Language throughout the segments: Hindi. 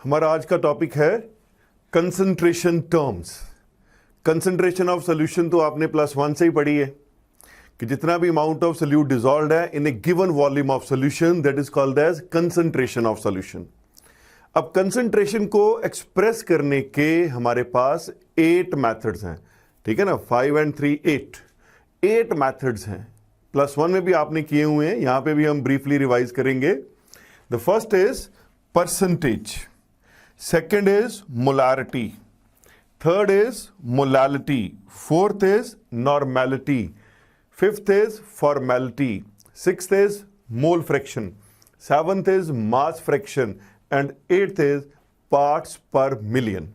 हमारा आज का टॉपिक है concentration terms. Concentration of solution तो आपने +1 से ही पढ़ी है कि जितना भी अमाउंट ऑफ सोल्यूट डिसॉल्व्ड है in a given volume of solution that is called as concentration of solution. अब कंसंट्रेशन को एक्सप्रेस करने के हमारे पास 8 मेथड्स हैं, ठीक है ना। 5 and 3 8 मेथड्स हैं। +1 में भी आपने किए हुए हैं, यहां पे भी हम ब्रीफली रिवाइज करेंगे। The first is percentage, second is molarity, third is molality, fourth is normality, fifth is formality, sixth is mole fraction, seventh is mass fraction and eighth is parts पर मिलियन।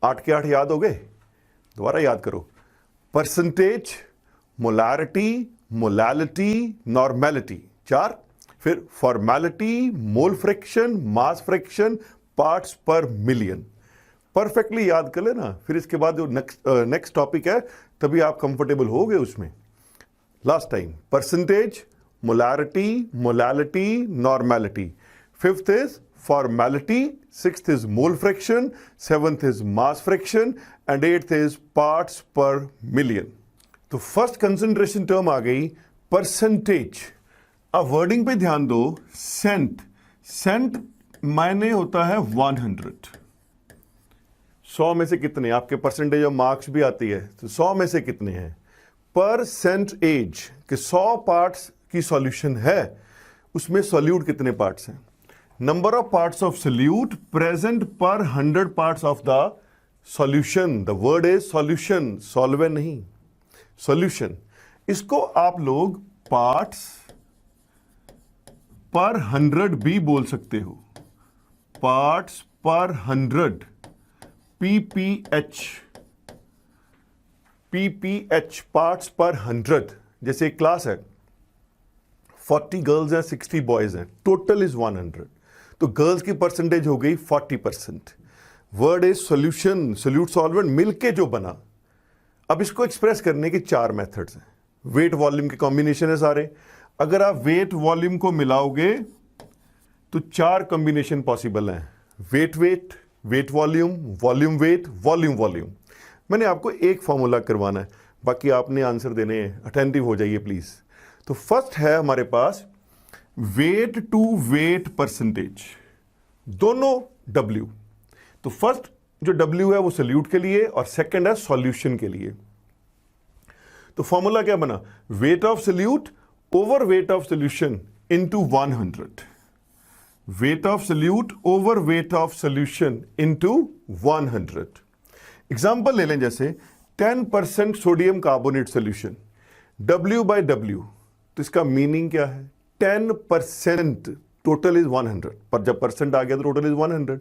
8 के 8 याद हो गए? दोबारा याद करो। परसेंटेज, मोलारिटी, मोलालिटी, नॉर्मेलिटी 4, फिर formality, mole fraction, mass fraction, parts पर मिलियन। परफेक्टली याद कर लेना, फिर इसके बाद जो नेक्स्ट टॉपिक है तभी आप कंफर्टेबल हो गए उसमें। Last time percentage, molarity, molality, normality, fifth is formality, sixth is mole fraction, seventh is mass fraction and eighth is parts पर मिलियन। तो फर्स्ट कंसंट्रेशन टर्म आ गई परसेंटेज। अब वर्डिंग पे ध्यान दो। सेंट, सेंट मायने होता है 100। 100 में से कितने, आपके परसेंटेज ऑफ मार्क्स भी आती है, तो 100 में से कितने हैं। परसेंटेज कि 100 पार्ट्स की सॉल्यूशन है, उसमें सॉल्यूट कितने पार्ट्स हैं। Number of parts of solute present पर 100 parts of the solution. The word is solution, solvent नहीं, सॉल्यूशन। इसको आप लोग पार्ट्स पर 100 भी बोल सकते हो। पार्ट्स पर 100, PPH, PPH, पार्ट्स पर 100। जैसे एक क्लास है, 40 गर्ल्स हैं, 60 बॉयज हैं, टोटल इज 100, तो गर्ल्स की परसेंटेज हो गई 40%। Word is solution, solute solvent मिलके जो बना। अब इसको एक्सप्रेस करने के 4 मेथड्स हैं। वेट वॉल्यूम के कॉम्बिनेशन है सारे। अगर आप वेट वॉल्यूम को मिलाओगे तो 4 कॉम्बिनेशन पॉसिबल हैं। Weight weight, weight volume, volume weight, volume volume. मैंने आपको एक फॉर्मूला करवाना है, बाकी आपने आंसर देने हैं। अटेंटिव हो जाइए प्लीज। तो फर्स्ट है हमारे पास वेट टू वेट परसेंटेज, दोनों W। तो फर्स्ट जो W है वो सोल्यूट के लिए और सेकंड है सॉल्यूशन के लिए। तो फॉर्मूला क्या बना, wait of solute over weight of solution into 100। Wait of solute over weight of solution into 100। Example ले लें, जैसे 10% सोडियम कार्बोनेट सोल्यूशन, W/W। तो इसका मीनिंग क्या है, 10%, टोटल इज 100, पर जब परसेंट आ गया तो टोटल इज 100।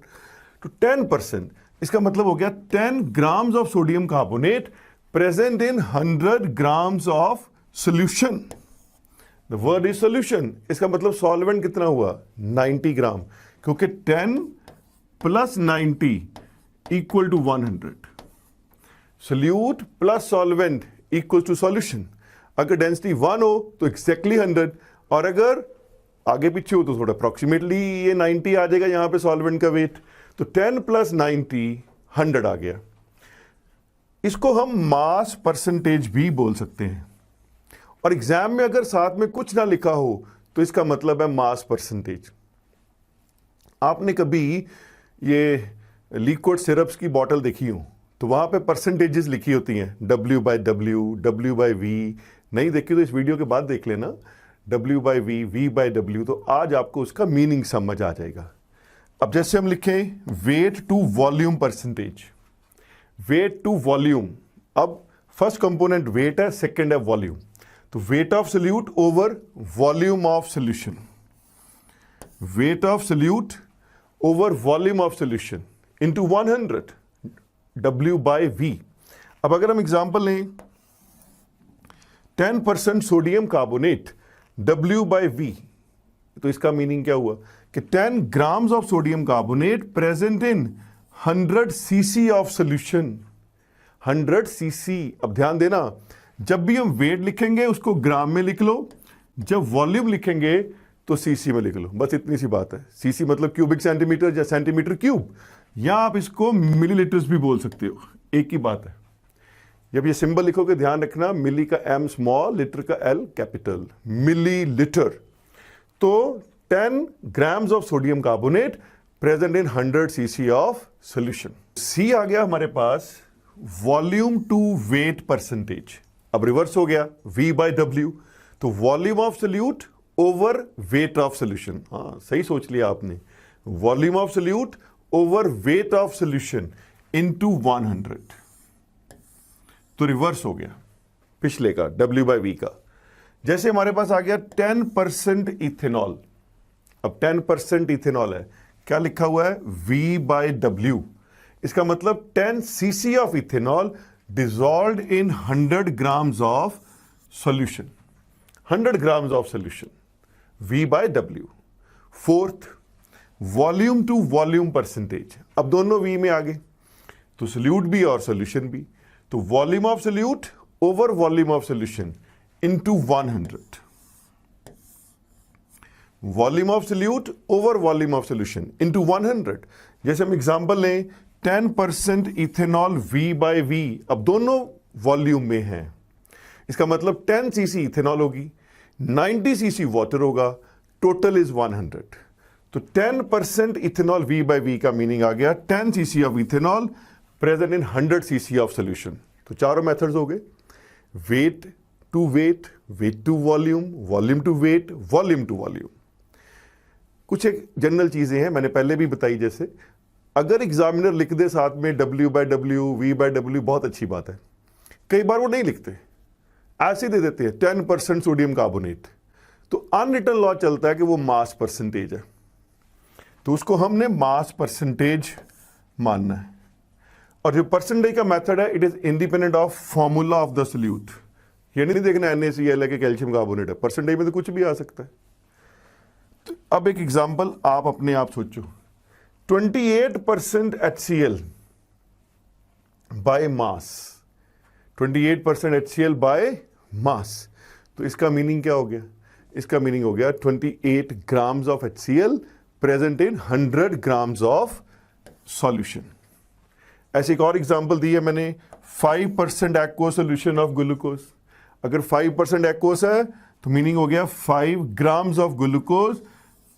तो 10%, इसका मतलब हो गया 10 grams of sodium carbonate present in 100 grams of solution. The word is solution. इसका मतलब सॉल्वेंट कितना हुआ, 90 ग्राम, क्योंकि 10 + 90 equal to 100। Solute plus solvent equal to solution. अगर डेंसिटी 1 हो तो एक्जैक्टली 100, और अगर आगे पीछे हो तो थोड़ा अप्रोक्सीमेटली ये 90 आ जाएगा यहां पे सॉल्वेंट का वेट। तो 10 + 90 100 आ गया। इसको हम मास परसेंटेज भी बोल सकते हैं। और एग्जाम में अगर साथ में कुछ ना लिखा हो तो इसका मतलब है मास परसेंटेज। आपने कभी ये लिक्विड सिरप्स की बोतल देखी हो तो वहां पे परसेंटेजेस लिखी होती हैं, W/W, W/V। नहीं देखी तो इस वीडियो के बाद देख लेना, W/V, V/W। तो आज आपको उसका मीनिंग समझ आ जाएगा। अब जैसे हम लिखें weight to volume percentage, weight to volume. अब फर्स्ट कंपोनेंट वेट है, सेकंड है वॉल्यूम। तो weight of solute over volume of solution, weight of solute over volume of solution into 100, W/V। अब अगर हम एग्जांपल लें 10% सोडियम कार्बोनेट, W/V, तो इसका मीनिंग क्या हुआ कि 10 grams of sodium carbonate present in 100 cc of solution. 100 cc। अब ध्यान देना, जब भी हम वेट लिखेंगे उसको ग्राम में लिख लो, जब वॉल्यूम लिखेंगे तो सीसी में लिख लो, बस इतनी सी बात है। सीसी मतलब क्यूबिक सेंटीमीटर या सेंटीमीटर क्यूब, या आप इसको मिलीलीटर्स भी बोल सकते हो, एक ही बात है। जब ये सिंबल लिखोगे ध्यान रखना, मिली का एम स्मॉल, लीटर का एल कैपिटल, मिली लीटर। तो 10 grams of sodium carbonate present in 100 CC of solution. सी आ गया हमारे पास वॉल्यूम टू वेट परसेंटेज। अब रिवर्स हो गया V/W, तो volume of solute over weight of solution. हाँ सही सोच लिया आपने, volume of solute over weight of solution into 100। तो रिवर्स हो गया पिछले का W/V का। जैसे हमारे पास आ गया 10% इथेनॉल, अब 10% इथेनॉल है, क्या लिखा हुआ है V/W, इसका मतलब 10 cc of ethanol dissolved in 100 grams of solution, 100 grams of solution, V/W। Fourth, volume to volume percentage, अब दोनों V में आ गए, तो सोल्यूट भी और सॉल्यूशन भी, तो volume of solute over volume of solution into 100, volume of solute over volume of solution into 100। जैसे हम एग्जांपल लें 10% इथेनॉल V/V, अब दोनों वॉल्यूम में हैं, इसका मतलब 10 सीसी इथेनॉल होगी, 90 सीसी वाटर होगा, टोटल इज 100। तो 10% इथेनॉल V/V का मीनिंग आ गया 10 cc of ethanol present in 100 CC of solution. तो चारों मेथड्स हो गए, weight to weight, weight to volume, volume to weight, volume to volume. कुछ एक जनरल चीजें हैं मैंने पहले भी बताई, जैसे अगर एग्जामिनर लिख दे साथ में W/W, V/W, बहुत अच्छी बात है। कई बार वो नहीं लिखते, ऐसे दे देते हैं 10% सोडियम कार्बोनेट, तो अनरिटन लॉ चलता है कि वो मास परसेंटेज है, तो उसको हमने मास परसेंटेज मानना है। और जो परसेंटेज का मेथड है it is independent of formula of the solute. ये नहीं देखना NaCl है कि कैल्शियम कार्बोनेट है, परसेंटेज में तो कुछ भी आ सकता है। तो अब एक एग्जांपल आप अपने आप सोचो, 28% HCl by mass, 28% HCl by mass, तो इसका मीनिंग क्या हो गया? इसका मीनिंग हो गया 28 grams of HCl present in 100 grams of solution. ऐसे एक और एग्जांपल दी है मैंने, 5% एक्वस सोल्यूशन ऑफ ग्लूकोज। अगर 5% एक्वस है तो मीनिंग हो गया 5 grams of glucose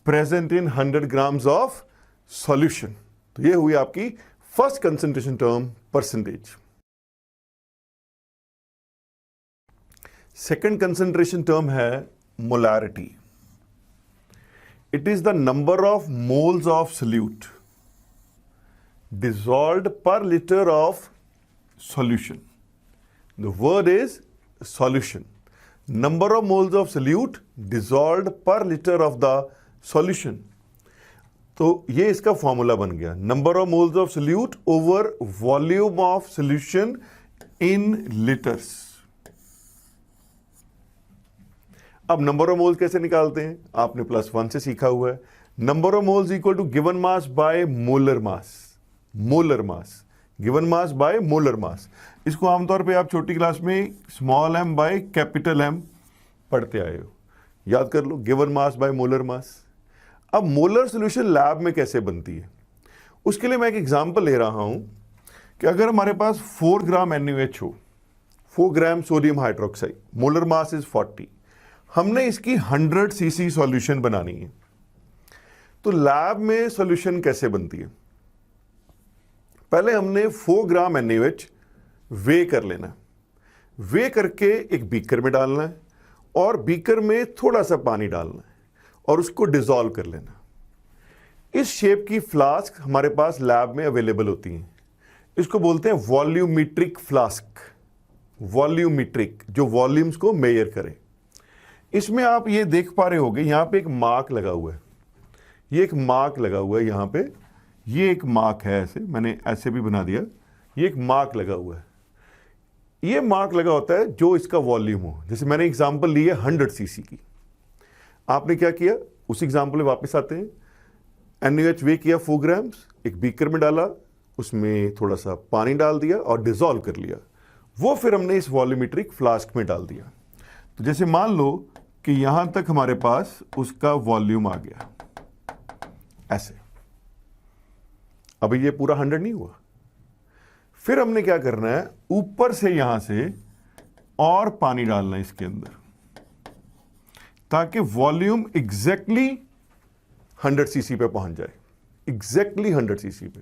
present in 100 grams of solution. तो ये हुई आपकी first concentration term percentage. Second concentration term है molarity. It is the number of moles of solute dissolved per liter of solution. The word is solution. Number of moles of solute dissolved per liter of the solution. तो ये इसका फॉर्मूला बन गया, number of moles of solute over volume of solution in litres. अब नंबर ऑफ मोल्स कैसे निकालते हैं? आपने +1 से सीखा हुआ है। Number of moles equal to given mass by molar mass, molar mass, given mass by molar mass. इसको आमतौर पे आप छोटी क्लास में small m by capital M पढ़ते आए हो, याद कर लो, given mass by molar mass. अब मोलर सॉल्यूशन लैब में कैसे बनती है, उसके लिए मैं एक एग्जांपल ले रहा हूं कि अगर हमारे पास 4 ग्राम NaOH हो, 4 gram sodium hydroxide, molar mass is 40, हमने इसकी 100 सीसी सॉल्यूशन बनानी है, तो लैब में सॉल्यूशन कैसे बनती है? पहले हमने 4 ग्राम NaOH वे कर लेना, वे करके एक बीकर में डालना है और बीकर में थोड़ा सा पानी डालना है और उसको डिसॉल्व कर लेना। इस शेप की फ्लास्क हमारे पास लैब में अवेलेबल होती हैं, इसको बोलते हैं वॉल्यूमेट्रिक फ्लास्क, वॉल्यूमेट्रिक, जो वॉल्यूम्स को मेजर करे। इसमें आप ये देख पा रहे होंगे यहां पे एक मार्क लगा हुआ है, ये एक मार्क लगा हुआ है यहां पे, ये एक मार्क है, ऐसे मैंने ऐसे भी बना दिया, ये एक मार्क लगा हुआ है। ये मार्क लगा होता है जो इसका वॉल्यूम हो। जैसे मैंने एग्जांपल ली है 100 सीसी की, आपने क्या किया, उस एग्जांपल में वापस आते हैं। NaOH वे किया 4 ग्राम्स, एक बीकर में डाला, उसमें थोड़ा सा पानी डाल दिया और डिसॉल्व कर लिया, वो फिर हमने इस वॉल्यूमेट्रिक फ्लास्क में डाल दिया। तो जैसे मान लो कि यहां तक हमारे पास उसका वॉल्यूम आ गया ऐसे। अभी ये पूरा 100 नहीं हुआ। फिर हमने क्या करना है, ऊपर से यहां से और पानी डालना है इसके अंदर, ताकि वॉल्यूम एग्जैक्टली 100 सीसी पे पहुंच जाए, एग्जैक्टली 100 सीसी पे।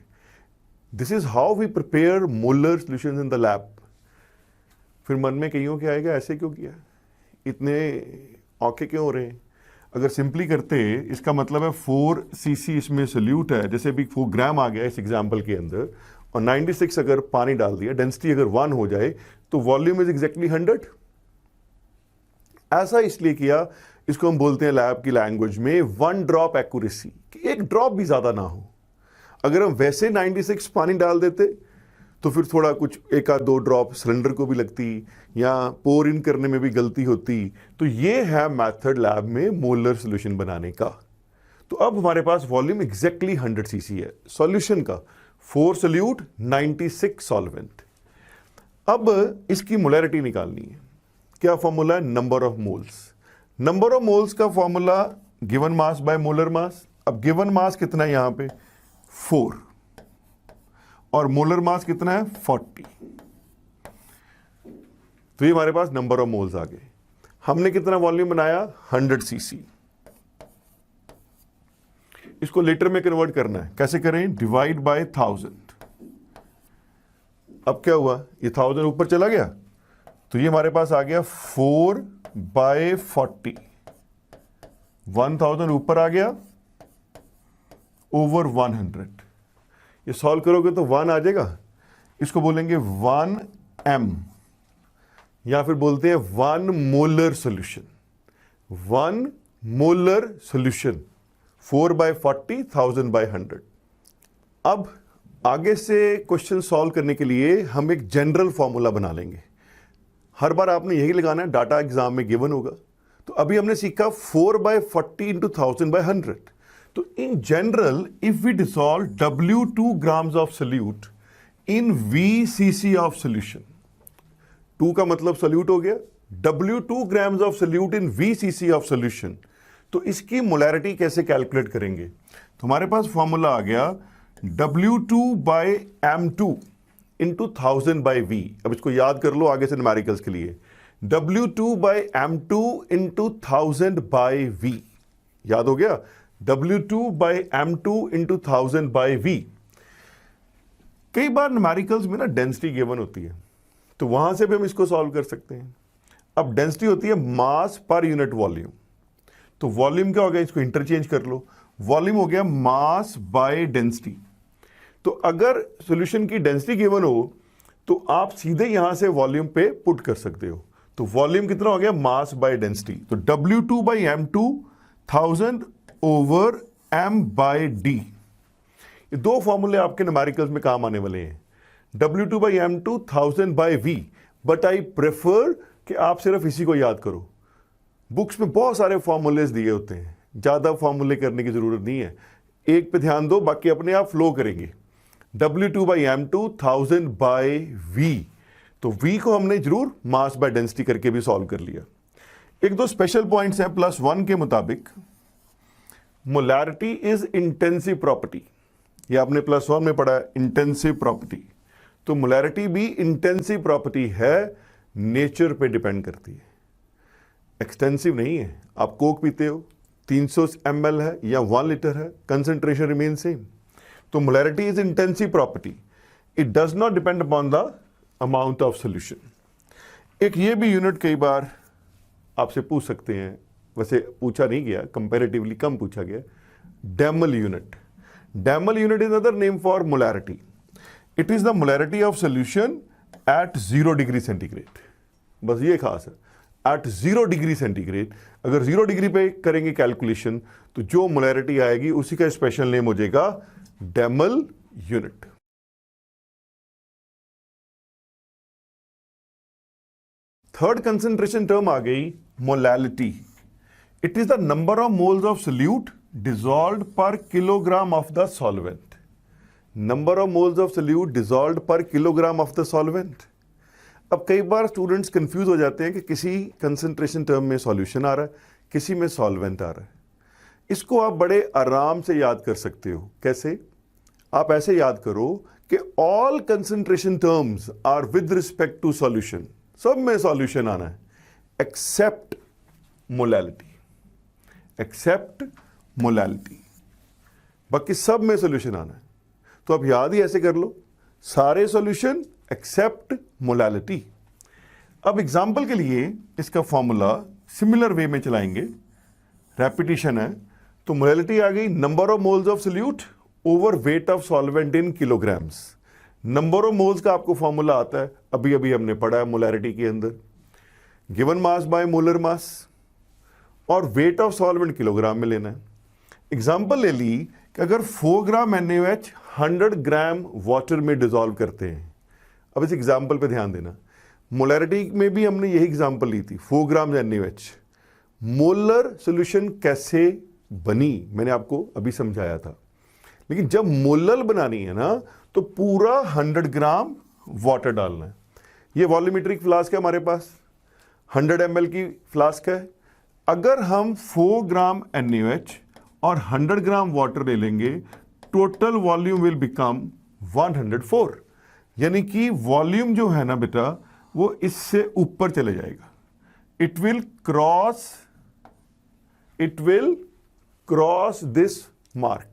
This is how we prepare molar solutions in the lab. फिर मन में कईयों के आएगा ऐसे क्यों किया, इतने औखे क्यों हो रहे हैं। अगर सिंपली करते, इसका मतलब है 4 सीसी इसमें सोल्यूट है, जैसे भी 4 ग्राम आ गया इस एग्जाम्पल के अंदर, और 96 अगर पानी डाल दिया, डेंसिटी अगर 1 हो जाए, तो वॉल्यूम इज एग्जैक्टली 100। ऐसा इसलिए किया, इसको हम बोलते हैं लैब की लैंग्वेज में 1 ड्रॉप एक्यूरेसी, कि एक ड्रॉप भी ज्यादा ना हो। अगर हम वैसे 96 पानी डाल देते तो फिर थोड़ा कुछ 1-2 ड्रॉप सिलेंडर को भी लगती, या पोर इन करने में भी गलती होती। तो ये है मेथड लैब में मोलर सॉल्यूशन बनाने का। तो अब हमारे पास वॉल्यूम एग्जैक्टली 100 सीसी है सॉल्यूशन का, 4 सोल्यूट 96 सॉल्वेंट। अब इसकी मोलैरिटी निकालनी है। क्या फॉर्मूला है, number of moles. Number of moles का formula given mass by molar mass. अब गिवन मास कितना है यहां पे 4, और मोलर मास कितना है 40। तो ये हमारे पास नंबर ऑफ मोल्स आ गए। हमने कितना वॉल्यूम बनाया 100 सीसी। इसको लीटर में कन्वर्ट करना है, कैसे करें, डिवाइड बाय 1000। अब क्या हुआ, ये 1000 ऊपर चला गया, तो ये हमारे पास आ गया 4/40। 1000 ऊपर आ गया ओवर 100। ये सॉल्व करोगे तो 1 आ जाएगा। इसको बोलेंगे 1 m, या फिर बोलते हैं 1 मोलर सॉल्यूशन। 1 molar solution 4/40, 1000/100। अब आगे से क्वेश्चन सॉल्व करने के लिए हम एक जनरल फॉर्मूला बना लेंगे। हर बार आपने यही लगाना है, डाटा एग्जाम में गिवन होगा। तो अभी हमने सीखा 4/40 इंटू 1000/100। तो in general, if we dissolve W2 grams of solute in VCC of solution, 2 का मतलब सोल्यूट हो गया, W2 grams of solute in VCC of solution, तो इसकी मोलैरिटी कैसे कैलकुलेट करेंगे। तो हमारे पास फॉर्मूला आ गया W2/m2 इंटू 1000/V। अब इसको याद कर लो आगे से न्यूमेरिकल्स के लिए, W2/m2 इंटू 1000/V। याद हो गया, W2/m2 इंटू 1000/V। कई बार न्यूमेरिकल्स में ना डेंसिटी गिवन होती है, तो वहां से भी हम इसको सॉल्व कर सकते हैं। अब डेंसिटी होती है मास पर यूनिट वॉल्यूम, तो वॉल्यूम क्या हो गया, इसको इंटरचेंज कर लो, वॉल्यूम हो गया मास बाय डेंसिटी। तो अगर सॉल्यूशन की डेंसिटी गिवन हो तो आप सीधे यहां से वॉल्यूम पे पुट कर सकते हो। तो वॉल्यूम कितना हो गया, मास बाय डेंसिटी। तो W2/m2 1000 ओवर m/d। ये 2 फॉर्मूले आपके न्यूमेरिकल्स में काम आने वाले हैं। W2/m2 1000/V, but I prefer कि आप सिर्फ इसी को याद करो। बुक्स में बहुत सारे फॉर्मूलेज दिए होते हैं, ज्यादा फॉर्मूले करने की जरूरत नहीं है। एक पे ध्यान दो, बाकी अपने आप फ्लो करेंगे। W2/m2 1000/V, तो V को हमने जरूर मास बाय डेंसिटी करके भी सॉल्व कर लिया। 1-2 स्पेशल पॉइंट्स हैं +1 के मुताबिक। मोलैरिटी इज इंटेंसिव प्रॉपर्टी, ये आपने +1 में पढ़ा है, इंटेंसिव प्रॉपर्टी। तो मोलैरिटी भी इंटेंसिव प्रॉपर्टी है, नेचर पे डिपेंड करती है, एक्सटेंसिव नहीं है। आप कोक पीते हो, 300 ml है या 1 लीटर है, कंसंट्रेशन रिमेन सेम। तो molarity is intensive property, it does not depend upon the amount of solution. एक ये भी यूनिट कई बार आपसे पूछ सकते हैं, वैसे पूछा नहीं गया, कंपैरेटिवली कम पूछा गया, demal unit. Demal unit is other name for molarity. It is the molarity of solution at 0 degree centigrade. बस ये खास है, एट 0 डिग्री सेंटीग्रेड। अगर 0 डिग्री पे करेंगे कैलकुलेशन, तो जो मोलैरिटी आएगी उसी का स्पेशल नेम हो जाएगा demal unit. Third concentration term आ गई molality. It is the number of moles of solute dissolved per kilogram of the solvent. Number of moles of solute dissolved per kilogram of the solvent. अब कई बार स्टूडेंट्स कंफ्यूज हो जाते हैं कि किसी कंसंट्रेशन टर्म में सॉल्यूशन आ रहा है, किसी में सॉल्वेंट आ रहा है। इसको आप बड़े आराम से याद कर सकते हो। कैसे? आप ऐसे याद करो कि all concentration terms are with respect to solution, सब में सॉल्यूशन आना है एक्सेप्ट मोलैलिटी, एक्सेप्ट मोलैलिटी, बाकी सब में सॉल्यूशन आना है। तो आप याद ही ऐसे कर लो, सारे सॉल्यूशन एक्सेप्ट मोलैलिटी। अब एग्जाम्पल के लिए इसका फॉर्मूला सिमिलर वे में चलाएंगे, रेपिटेशन है। तो मोलैलिटी आ गई number of moles of solute over weight of solvent in kilograms. Number of moles का आपको फॉर्मूला आता है, अभी अभी हमने पढ़ा है मोलैरिटी के अंदर, गिवन मास बाय मोलर मास, और वेट ऑफ सॉल्वेंट किलोग्राम में लेना है। एग्जाम्पल ले ली कि अगर 4 ग्राम NaOH 100 ग्राम वाटर में डिजोल्व करते हैं। अब इस एग्जाम्पल पे ध्यान देना, मोलैरिटी में भी हमने यही एग्जाम्पल ली थी, 4 ग्राम NaOH। मोलर सोल्यूशन कैसे बनी मैंने आपको अभी समझाया था, लेकिन जब मोलर बनानी है ना तो पूरा 100 ग्राम वाटर डालना है। ये वॉल्यूमेट्रिक फ्लास्क है हमारे पास, 100 ml की फ्लास्क है। अगर हम 4 ग्राम NaOH और 100 ग्राम वाटर ले लेंगे, टोटल वॉल्यूम विल बिकम 104, यानी कि वॉल्यूम जो है ना बेटा वो इससे ऊपर चले जाएगा। It will cross this mark.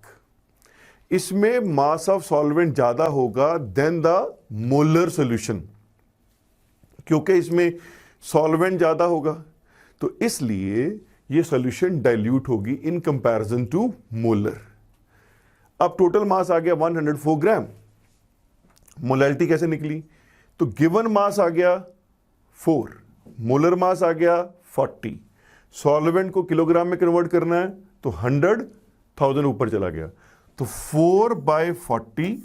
इसमें मास ऑफ सॉल्वेंट ज्यादा होगा देन द मोलर सॉल्यूशन, क्योंकि इसमें सॉल्वेंट ज्यादा होगा, तो इसलिए ये सॉल्यूशन डाइल्यूट होगी इन कंपैरिजन टू मोलर। अब टोटल मास आ गया 104 ग्राम। मोलैलिटी कैसे निकली? तो गिवन मास आ गया 4, मोलर मास आ गया 40, सॉल्वेंट को किलोग्राम में कन्वर्ट करना है तो 100,000 ऊपर चला गया, तो 4/40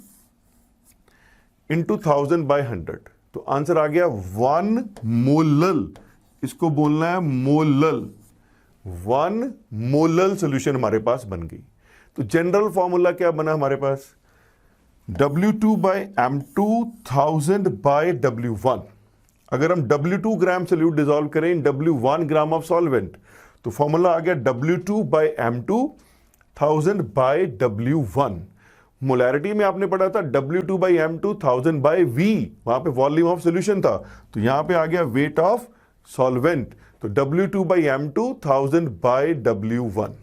इंटू 1000/100, तो आंसर आ गया 1 मोलल। इसको बोलना है मोलल, 1 मोलल सोल्यूशन हमारे पास बन गई। तो जनरल फॉर्मूला क्या बना हमारे पास? W2/M2 1000/W1। अगर हम W2 ग्राम सोल्यूट डिसॉल्व करें इन W1 ग्राम ऑफ सॉल्वेंट, तो फॉर्मूला आ गया W2/M2 1000/W1। मोलैरिटी में आपने पढ़ा था W2/M2 1000/V, वहां पे वॉल्यूम ऑफ सोल्यूशन था, तो यहां पे आ गया वेट ऑफ सॉल्वेंट, तो W2/M2 1000/W1।